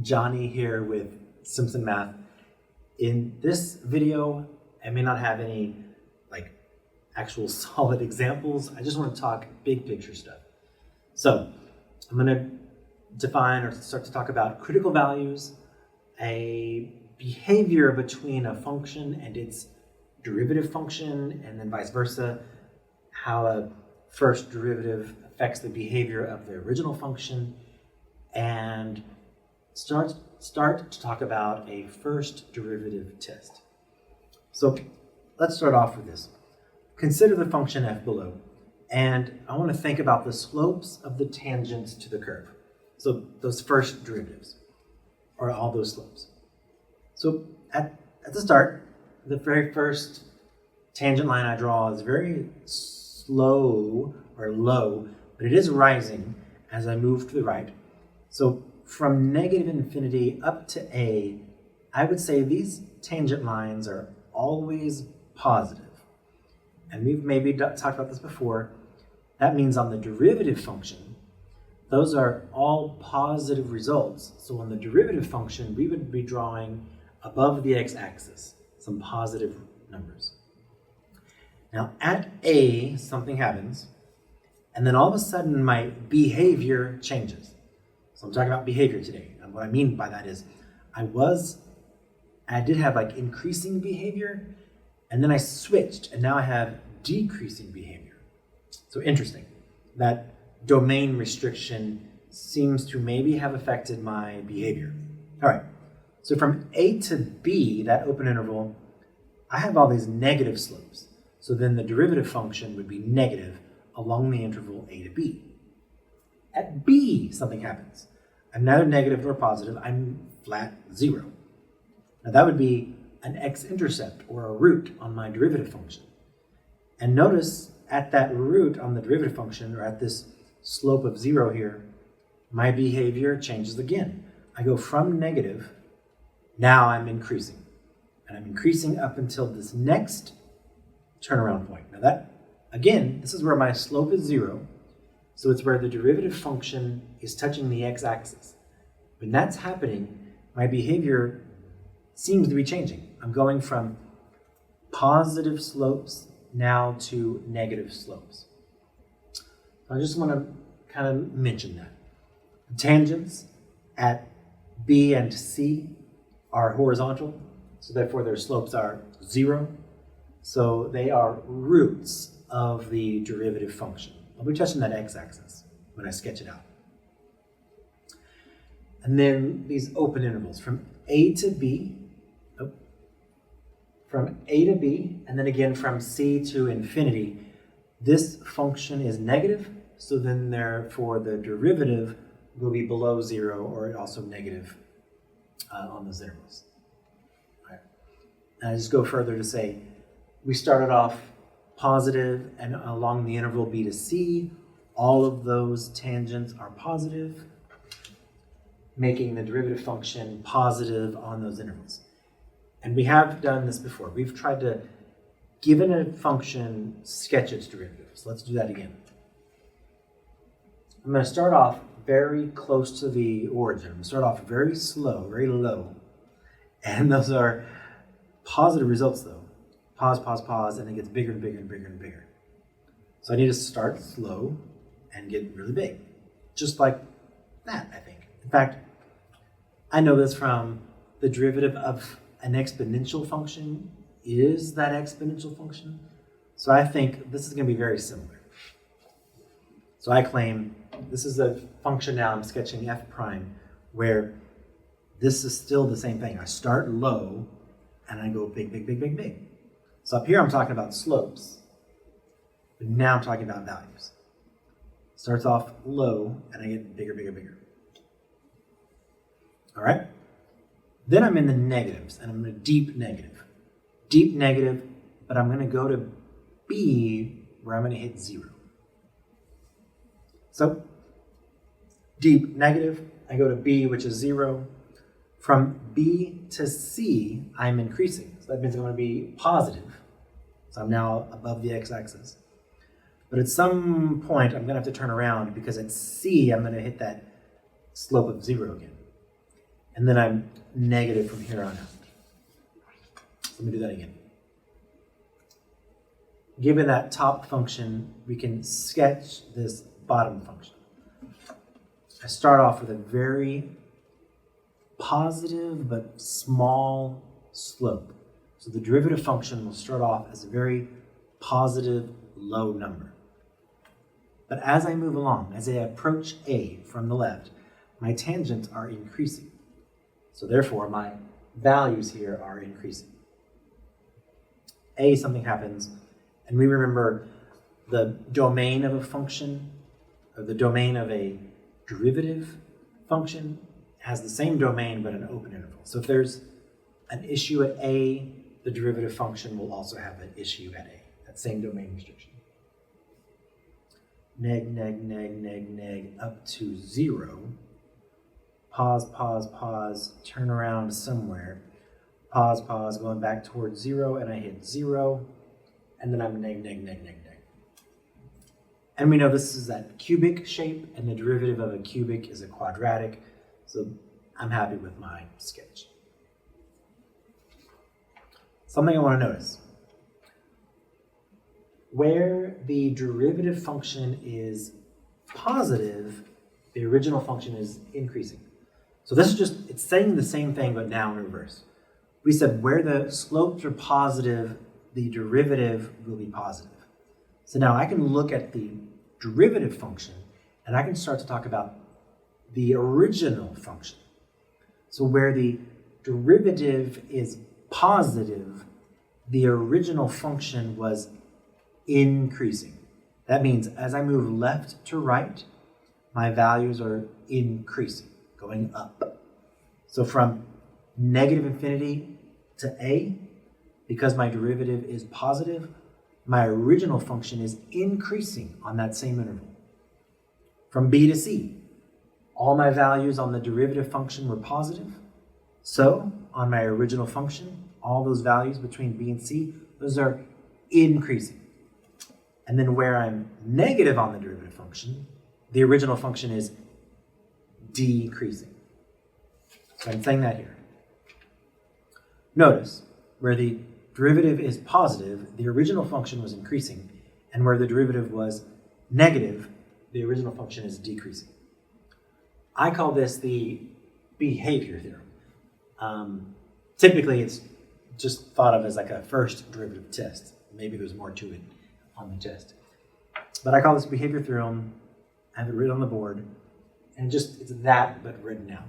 Johnny here with Simpson Math. In this video, I may not have any actual solid examples. I just want to talk big picture stuff. So I'm going to define or start to talk about critical values, a behavior between a function and its derivative function, and then vice versa, how a first derivative affects the behavior of the original function, and start to talk about a first derivative test. So let's start off with this. Consider the function f below, and I want to think about the slopes of the tangents to the curve. So those first derivatives, or all those slopes. So at the start, the very first tangent line I draw is very slow or low, but it is rising as I move to the right. So from negative infinity up to a, I would say these tangent lines are always positive. And we've maybe talked about this before. That means on the derivative function, those are all positive results. So on the derivative function, we would be drawing above the x-axis some positive numbers. Now at a, something happens, and then all of a sudden my behavior changes. So I'm talking about behavior today. And what I mean by that is I did have increasing behavior, and then I switched, and now I have decreasing behavior. So interesting. That domain restriction seems to maybe have affected my behavior. All right. So from A to B, that open interval, I have all these negative slopes. So then the derivative function would be negative along the interval A to B. At B, something happens. I'm neither negative nor positive. I'm flat 0. Now that would be an x-intercept or a root on my derivative function. And notice at that root on the derivative function, or at this slope of 0 here, my behavior changes again. I go from negative, now I'm increasing. And I'm increasing up until this next turnaround point. Now that, again, this is where my slope is 0. So it's where the derivative function is touching the x-axis. When that's happening, my behavior seems to be changing. I'm going from positive slopes now to negative slopes. I just want to kind of mention that. Tangents at B and C are horizontal, so therefore their slopes are 0. So they are roots of the derivative function. I'll be touching that x-axis when I sketch it out. And then these open intervals from A to B, and then again from C to infinity, this function is negative, so then therefore the derivative will be below 0, or also negative on those intervals. All right. And I just go further to say, we started off positive, and along the interval B to C, all of those tangents are positive, making the derivative function positive on those intervals. And we have done this before. We've tried to, given a function, sketch its derivative. So let's do that again. I'm going to start off very close to the origin. I'm going to start off very slow, very low. And those are positive results though. Pause, pause, pause, and it gets bigger and bigger and bigger and bigger. So I need to start slow and get really big. Just like that, I think. In fact, I know this from the derivative of an exponential function is that exponential function. So I think this is going to be very similar. So I claim this is a function now I'm sketching f prime where this is still the same thing. I start low and I go big, big, big, big, big. So up here I'm talking about slopes, but now I'm talking about values. Starts off low and I get bigger, bigger, bigger. All right? Then I'm in the negatives, and I'm in a deep negative. Deep negative, but I'm going to go to B, where I'm going to hit 0. So, deep negative, I go to B, which is 0. From B to C, I'm increasing. So that means I'm going to be positive. So I'm now above the x-axis. But at some point, I'm going to have to turn around, because at C, I'm going to hit that slope of 0 again. and then I'm negative from here on out. Let me do that again. Given that top function, we can sketch this bottom function. I start off with a very positive but small slope. So the derivative function will start off as a very positive low number. But as I move along, as I approach A from the left, my tangents are increasing. So therefore, my values here are increasing. A, something happens, and we remember the domain of a function, or the domain of a derivative function has the same domain but an open interval. So if there's an issue at A, the derivative function will also have an issue at A, that same domain restriction. Neg, neg, neg, neg, neg, up to 0. Pause, pause, pause, turn around somewhere. Pause, pause, going back towards 0, and I hit 0, and then I'm neg, neg, neg, neg, neg. And we know this is that cubic shape, and the derivative of a cubic is a quadratic, so I'm happy with my sketch. Something I want to notice. Where the derivative function is positive, the original function is increasing. So this is just, it's saying the same thing, but now in reverse. We said where the slopes are positive, the derivative will be positive. So now I can look at the derivative function, and I can start to talk about the original function. So where the derivative is positive, the original function was increasing. That means as I move left to right, my values are increasing, going up. So from negative infinity to A, because my derivative is positive, my original function is increasing on that same interval. From B to C, all my values on the derivative function were positive. So on my original function, all those values between B and C, those are increasing. And then where I'm negative on the derivative function, the original function is decreasing. So I'm saying that here. Notice, where the derivative is positive, the original function was increasing, and where the derivative was negative, the original function is decreasing. I call this the behavior theorem. Typically, it's just thought of as like a first derivative test. Maybe there's more to it on the test. But I call this behavior theorem. I have it written on the board, and just it's that, but written out.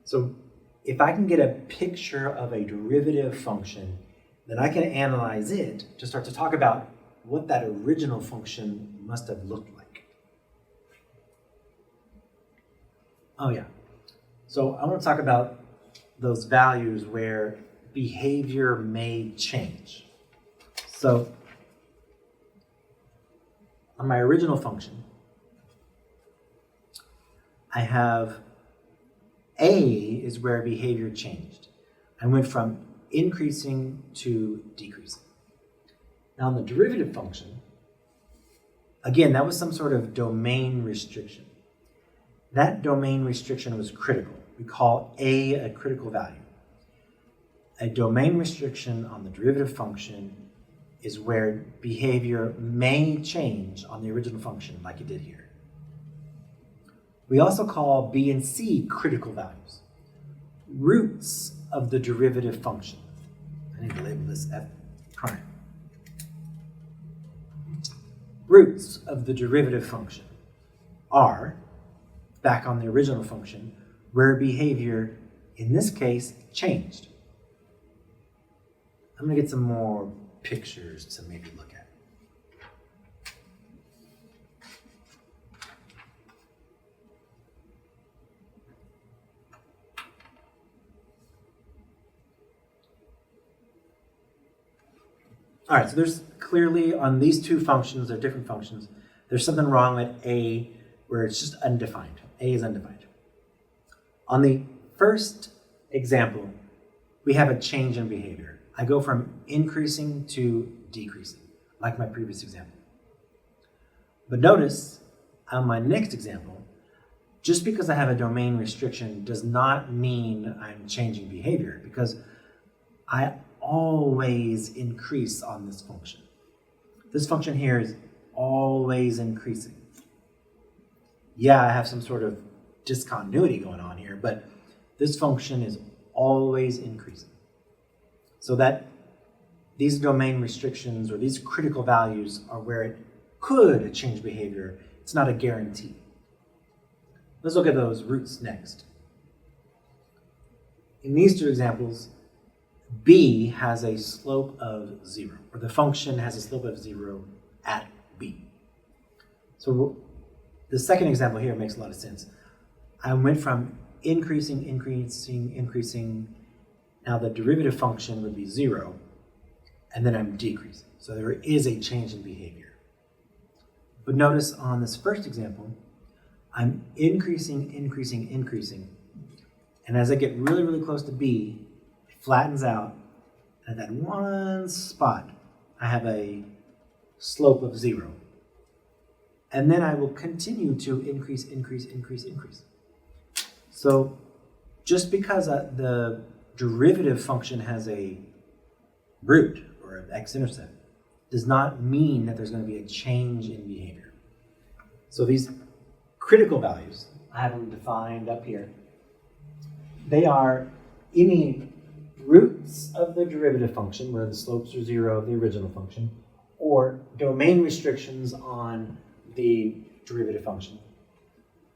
So if I can get a picture of a derivative function, then I can analyze it to start to talk about what that original function must have looked like. Oh yeah. So I want to talk about those values where behavior may change. So on my original function, I have A is where behavior changed. I went from increasing to decreasing. Now on the derivative function, again, that was some sort of domain restriction. That domain restriction was critical. We call A a critical value. A domain restriction on the derivative function is where behavior may change on the original function like it did here. We also call B and C critical values, roots of the derivative function. I need to label this F prime. Roots of the derivative function are, back on the original function, where behavior, in this case, changed. I'm going to get some more pictures to maybe look at. All right, so there's clearly on these two functions, they're different functions, there's something wrong at A where it's just undefined. A is undefined. On the first example, we have a change in behavior. I go from increasing to decreasing, like my previous example. But notice, on my next example, just because I have a domain restriction does not mean I'm changing behavior, because I always increase on this function. This function here is always increasing. Yeah, I have some sort of discontinuity going on here, but this function is always increasing. So that these domain restrictions or these critical values are where it could change behavior. It's not a guarantee. Let's look at those roots next. In these two examples, b has a slope of 0, or the function has a slope of 0 at b. So the second example here makes a lot of sense. I went from increasing. Now the derivative function would be 0, and then I'm decreasing. So there is a change in behavior. But notice on this first example, I'm increasing. And as I get really, really close to b, it flattens out. And at that one spot, I have a slope of 0. And then I will continue to increase. So just because the derivative function has a root or an x-intercept does not mean that there's going to be a change in behavior. So these critical values, I have them defined up here. They are any roots of the derivative function where the slopes are 0 of the original function, or domain restrictions on the derivative function.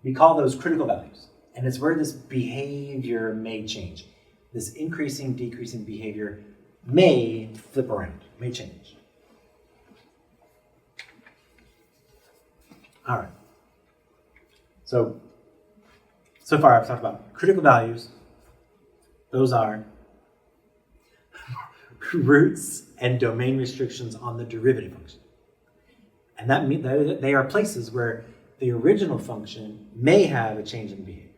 We call those critical values, and it's where this behavior may change. This increasing, decreasing behavior may flip around, may change. All right. So far I've talked about critical values. Those are roots and domain restrictions on the derivative function. And that means they are places where the original function may have a change in behavior.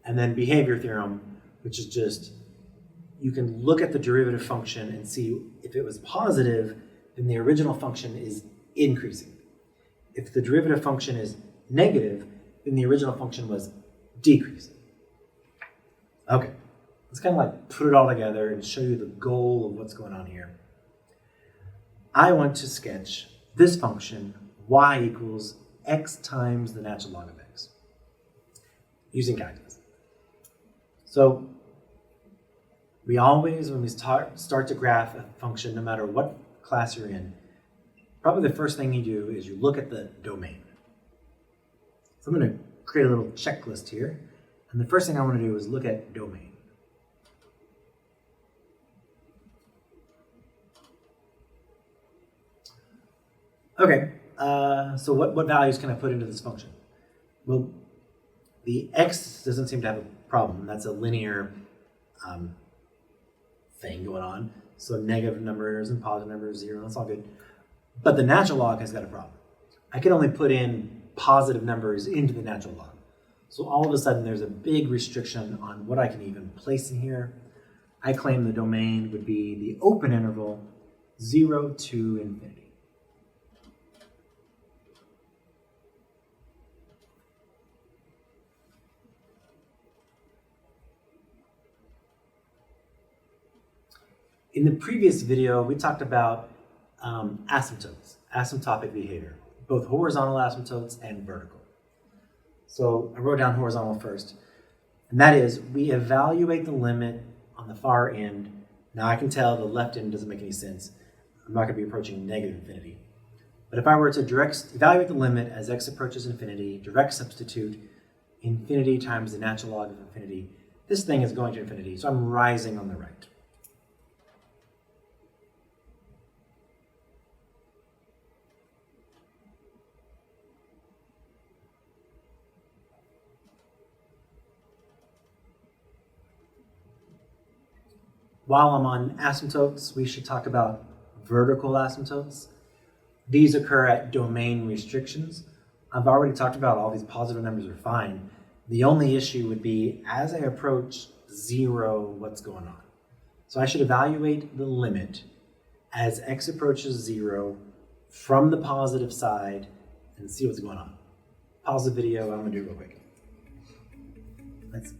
And then behavior theorem, which is just, you can look at the derivative function and see if it was positive, then the original function is increasing. If the derivative function is negative, then the original function was decreasing. Okay, let's kind of like put it all together and show you the goal of what's going on here. I want to sketch this function, y equals x times the natural log of x, using calculus. So we always, when we start to graph a function, no matter what class you're in, probably the first thing you do is you look at the domain. So I'm going to create a little checklist here. And the first thing I want to do is look at domain. Okay, so what values can I put into this function? Well, the x doesn't seem to have a problem. That's a linear thing going on. So negative numbers and positive numbers, 0, that's all good. But the natural log has got a problem. I can only put in positive numbers into the natural log. So all of a sudden there's a big restriction on what I can even place in here. I claim the domain would be the open interval 0 to infinity. In the previous video, we talked about asymptotes, asymptotic behavior, both horizontal asymptotes and vertical. So I wrote down horizontal first, and that is we evaluate the limit on the far end. Now I can tell the left end doesn't make any sense. I'm not going to be approaching negative infinity. But if I were to evaluate the limit as x approaches infinity, direct substitute infinity times the natural log of infinity, this thing is going to infinity, so I'm rising on the right. While I'm on asymptotes, we should talk about vertical asymptotes. These occur at domain restrictions. I've already talked about all these positive numbers are fine. The only issue would be as I approach 0, what's going on? So I should evaluate the limit as x approaches 0 from the positive side and see what's going on. pause the video. I'm gonna do it real quick. Let's.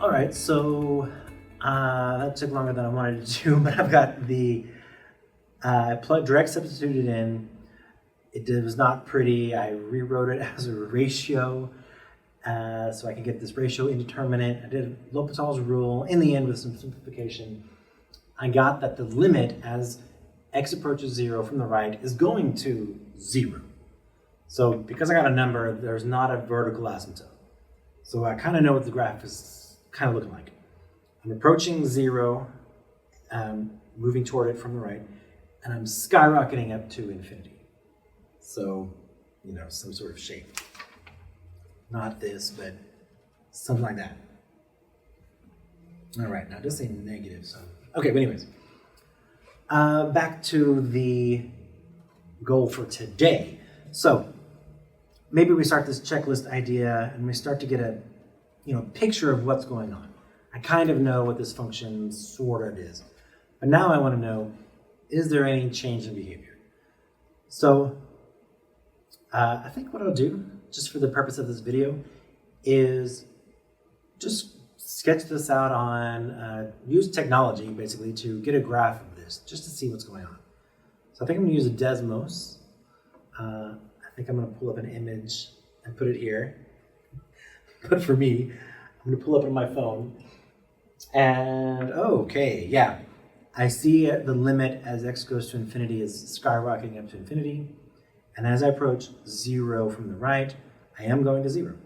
All right, so that took longer than I wanted to do, but I've got the direct substituted in. It was not pretty. I rewrote it as a ratio so I can get this ratio indeterminate. I did L'Hopital's rule. In the end, with some simplification, I got that the limit as x approaches 0 from the right is going to 0. So because I got a number, there's not a vertical asymptote. So I kind of know what the graph is kind of looking like. I'm approaching 0, moving toward it from the right, and I'm skyrocketing up to infinity. So, some sort of shape. Not this, but something like that. All right, now it does say negative, so. Okay, but anyways. Back to the goal for today. So, maybe we start this checklist idea and we start to get a picture of what's going on. I kind of know what this function sort of is. But now I want to know, is there any change in behavior? So I think what I'll do, just for the purpose of this video, is just sketch this out on, use technology basically to get a graph of this, just to see what's going on. So I think I'm going to use a Desmos. I think I'm going to pull up an image and put it here. But for me, I'm going to pull up on my phone. And, okay, yeah. I see the limit as x goes to infinity is skyrocketing up to infinity. And as I approach 0 from the right, I am going to 0.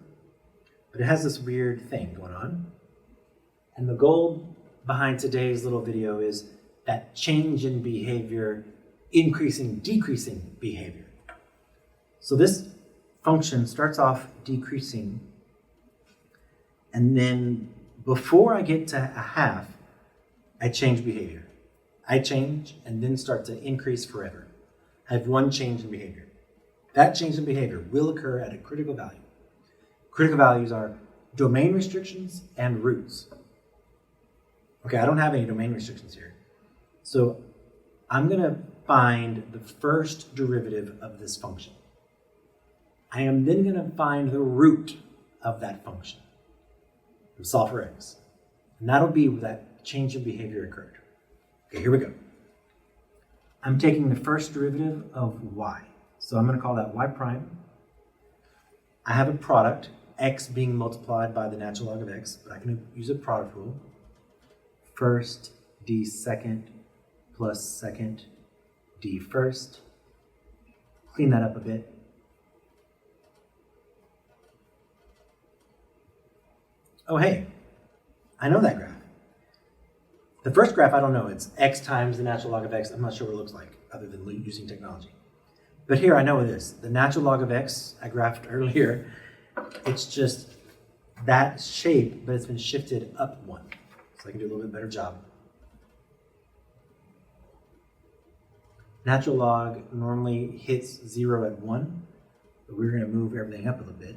But it has this weird thing going on. And the goal behind today's little video is that change in behavior, increasing, decreasing behavior. So this function starts off decreasing. And then before I get to a half, I change behavior. I change and then start to increase forever. I have one change in behavior. That change in behavior will occur at a critical value. Critical values are domain restrictions and roots. Okay, I don't have any domain restrictions here. So I'm going to find the first derivative of this function. I am then going to find the root of that function. Solve for x. And that'll be where that change in behavior occurred. Okay, here we go. I'm taking the first derivative of y. So I'm going to call that y prime. I have a product, x being multiplied by the natural log of x, but I can use a product rule. First d second plus second d first. Clean that up a bit. Oh, hey, I know that graph. The first graph, I don't know. It's x times the natural log of x. I'm not sure what it looks like, other than using technology. But here, I know this. The natural log of x, I graphed earlier, it's just that shape, but it's been shifted up 1. So I can do a little bit better job. Natural log normally hits 0 at 1, but we're going to move everything up a little bit.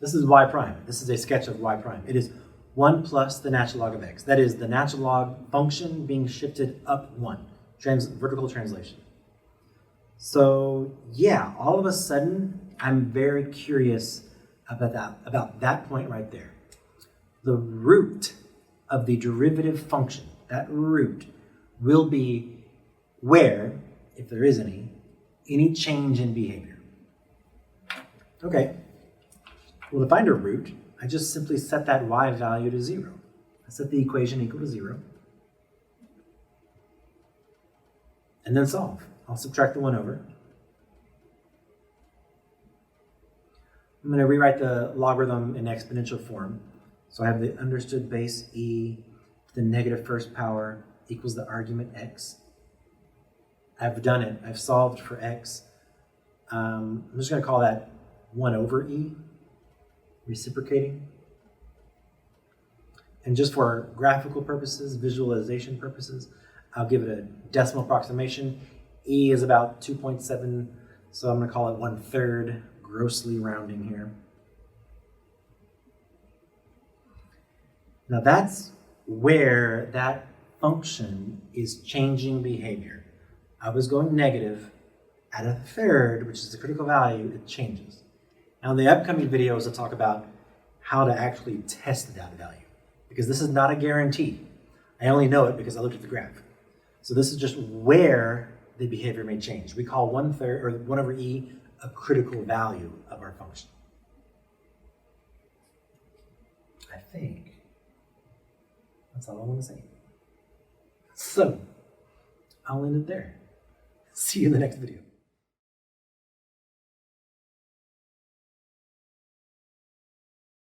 This is y prime. This is a sketch of y prime. It is 1 plus the natural log of x. That is the natural log function being shifted up 1. Vertical translation. So yeah, all of a sudden, I'm very curious about that point right there. The root of the derivative function, that root, will be where, if there is any change in behavior. Okay. Well, to find a root, I just simply set that y value to 0. I set the equation equal to 0. And then solve. I'll subtract the 1 over. I'm going to rewrite the logarithm in exponential form. So I have the understood base e to the negative first power equals the argument x. I've done it. I've solved for x. I'm just going to call that 1 over e, reciprocating. And just for graphical purposes, visualization purposes, I'll give it a decimal approximation. E is about 2.7, so I'm going to call it 1/3, grossly rounding here. Now that's where that function is changing behavior. I was going negative. At 1/3, which is the critical value, it changes. Now in the upcoming videos, I'll talk about how to actually test that value, because this is not a guarantee. I only know it because I looked at the graph. So this is just where the behavior may change. We call 1/3 or 1 over e a critical value of our function. I think that's all I want to say. So I'll end it there. See you in the next video.